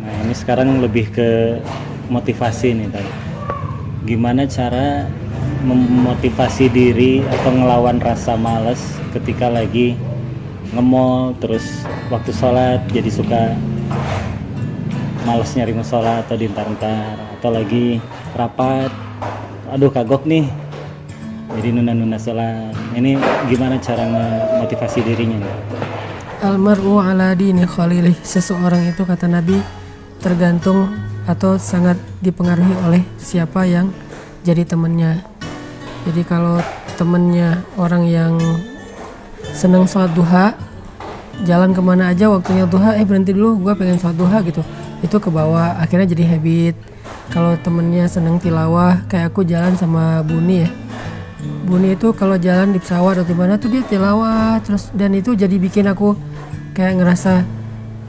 Nah ini sekarang lebih ke motivasi nih tadi. Gimana cara memotivasi diri atau ngelawan rasa malas ketika lagi nge-mall, terus waktu sholat jadi suka males nyari musola atau diantar-antar, atau lagi rapat, aduh kagok nih jadi nunda-nunda sholat. Ini gimana cara nge-motivasi dirinya nih? Almar'u ala dini khalilih, seseorang itu kata Nabi tergantung atau sangat dipengaruhi oleh siapa yang jadi temannya. Jadi kalau temennya orang yang seneng sholat duha, jalan kemana aja waktunya duha, berhenti dulu, gue pengen sholat duha gitu, itu ke bawah, akhirnya jadi habit. Kalau temennya seneng tilawah, kayak aku jalan sama Buni ya, Buni itu kalau jalan di pesawat atau di mana tuh dia tilawah terus, dan itu jadi bikin aku kayak ngerasa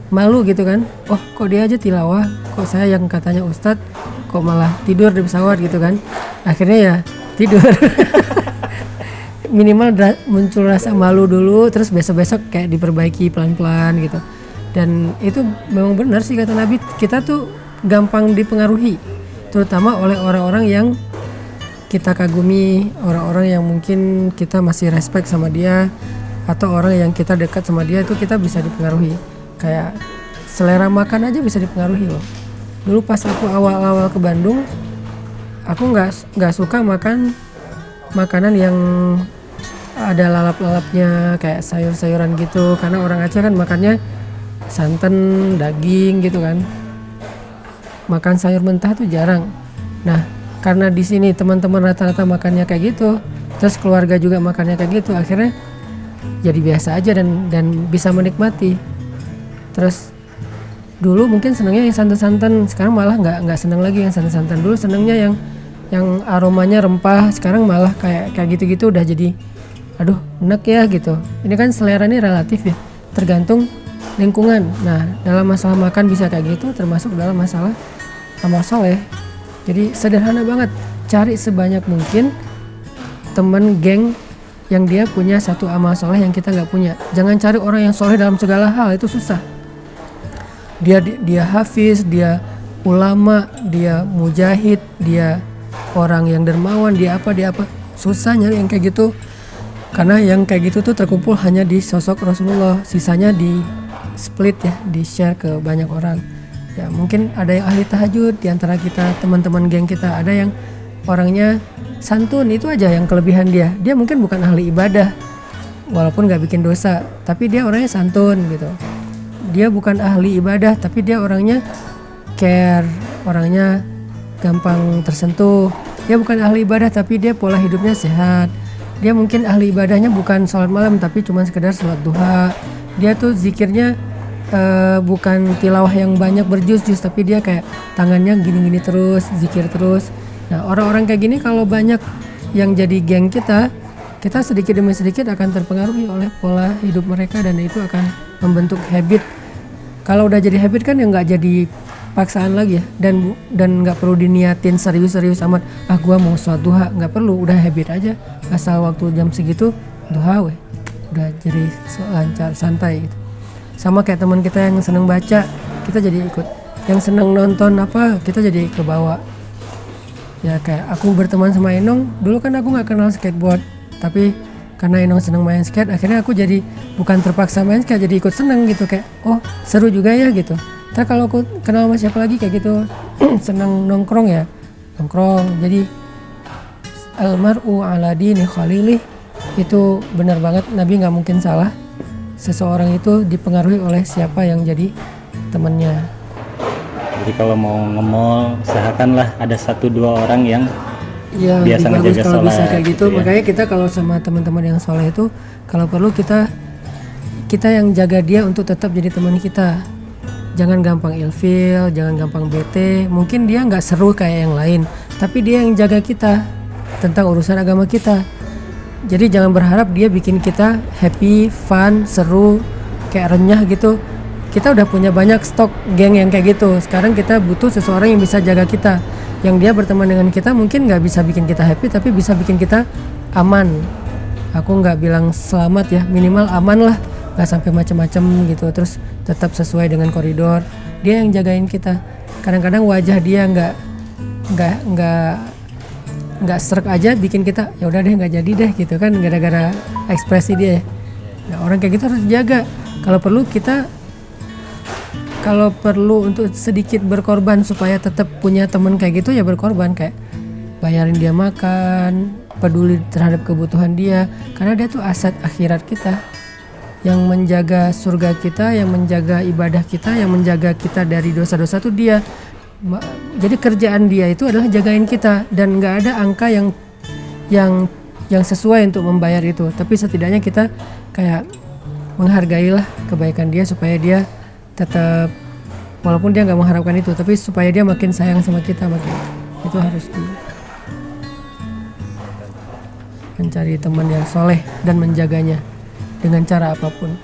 malu gitu kan. Oh kok dia aja tilawah, kok saya yang katanya ustadz kok malah tidur di pesawat gitu kan. Akhirnya ya tidur. Minimal muncul rasa malu dulu, terus besok-besok kayak diperbaiki pelan-pelan gitu. Dan itu memang benar sih kata Nabi, kita tuh gampang dipengaruhi, terutama oleh orang-orang yang kita kagumi, orang-orang yang mungkin kita masih respect sama dia, atau orang yang kita dekat sama dia, itu kita bisa dipengaruhi. Kayak selera makan aja bisa dipengaruhi loh. Dulu pas aku awal-awal ke Bandung, aku nggak suka makan makanan yang ada lalap-lalapnya kayak sayur-sayuran gitu, karena orang Aceh kan makannya santan, daging gitu kan. Makan sayur mentah tuh jarang. Nah, karena di sini teman-teman rata-rata makannya kayak gitu, terus keluarga juga makannya kayak gitu, akhirnya jadi biasa aja dan bisa menikmati. Terus dulu mungkin senangnya yang santan-santan, sekarang malah nggak senang lagi yang santan-santan. Dulu senangnya yang aromanya rempah, sekarang malah kayak gitu-gitu udah jadi aduh enak ya gitu. Ini kan selera ini relatif ya, tergantung lingkungan. Nah dalam masalah makan bisa kayak gitu, termasuk dalam masalah amal soleh. Jadi sederhana banget, cari sebanyak mungkin temen geng yang dia punya satu amal soleh yang kita nggak punya. Jangan cari orang yang soleh dalam segala hal, itu susah. Dia hafiz, dia ulama, dia mujahid, dia orang yang dermawan, dia apa. Susah nyari yang kayak gitu, karena yang kayak gitu tuh terkumpul hanya di sosok Rasulullah, sisanya di split ya, di share ke banyak orang. Ya mungkin ada yang ahli tahajud di antara kita, teman-teman geng kita, ada yang orangnya santun, itu aja yang kelebihan dia. Dia mungkin bukan ahli ibadah, walaupun gak bikin dosa, tapi dia orangnya santun gitu. Dia bukan ahli ibadah, tapi dia orangnya care, orangnya gampang tersentuh. Dia bukan ahli ibadah, tapi dia pola hidupnya sehat. Dia mungkin ahli ibadahnya bukan sholat malam, tapi cuma sekedar sholat duha. Dia tuh zikirnya bukan tilawah yang banyak berjus-jus, tapi dia kayak tangannya gini-gini terus, zikir terus. Nah orang-orang kayak gini kalau banyak yang jadi geng kita sedikit demi sedikit akan terpengaruhi oleh pola hidup mereka, dan itu akan membentuk habit. Kalau udah jadi habit kan ya nggak jadi paksaan lagi ya, dan nggak perlu diniatin serius-serius amat. Gua mau sholat duha, nggak perlu, udah habit aja. Asal waktu jam segitu duha weh, udah jadi lancar, santai gitu. Sama kayak teman kita yang seneng baca, kita jadi ikut. Yang seneng nonton apa, kita jadi kebawa. Ya kayak aku berteman sama Enong, dulu kan aku nggak kenal skateboard, tapi karena Enong seneng main skate, akhirnya aku jadi bukan terpaksa main skate, jadi ikut seneng gitu, kayak oh seru juga ya gitu. Ntar kalau aku kenal sama siapa lagi kayak gitu, seneng nongkrong ya nongkrong. Jadi almar'u ala dini khalilih, itu benar banget, Nabi nggak mungkin salah. Seseorang itu dipengaruhi oleh siapa yang jadi temannya. Jadi kalau mau nge-mall, usahakanlah ada 1-2 orang yang Ya, biasa ngejaga kalau sholat bisa kayak gitu ya. Makanya kita kalau sama teman-teman yang soleh itu, kalau perlu kita yang jaga dia untuk tetap jadi teman kita. Jangan gampang ilfil, jangan gampang bete. Mungkin dia nggak seru kayak yang lain, tapi dia yang jaga kita tentang urusan agama kita. Jadi jangan berharap dia bikin kita happy, fun, seru, kayak renyah gitu. Kita udah punya banyak stok geng yang kayak gitu. Sekarang kita butuh seseorang yang bisa jaga kita, yang dia berteman dengan kita mungkin nggak bisa bikin kita happy, tapi bisa bikin kita aman. Aku nggak bilang selamat ya, minimal aman lah. nggak sampai macam-macam gitu, terus tetap sesuai dengan koridor. Dia yang jagain kita. Kadang-kadang wajah dia nggak serak aja bikin kita ya udah deh nggak jadi deh gitu kan, gara-gara ekspresi dia. Nah, orang kayak gitu harus dijaga. Kalau perlu untuk sedikit berkorban supaya tetap punya teman kayak gitu ya berkorban, kayak bayarin dia makan, peduli terhadap kebutuhan dia, karena dia tuh aset akhirat kita, yang menjaga surga kita, yang menjaga ibadah kita, yang menjaga kita dari dosa-dosa tuh dia. Jadi kerjaan dia itu adalah jagain kita, dan nggak ada angka yang sesuai untuk membayar itu, tapi setidaknya kita kayak menghargailah kebaikan dia supaya dia tetap, walaupun dia nggak mengharapkan itu, tapi supaya dia makin sayang sama kita, makin itu harus mencari teman yang soleh dan menjaganya dengan cara apapun.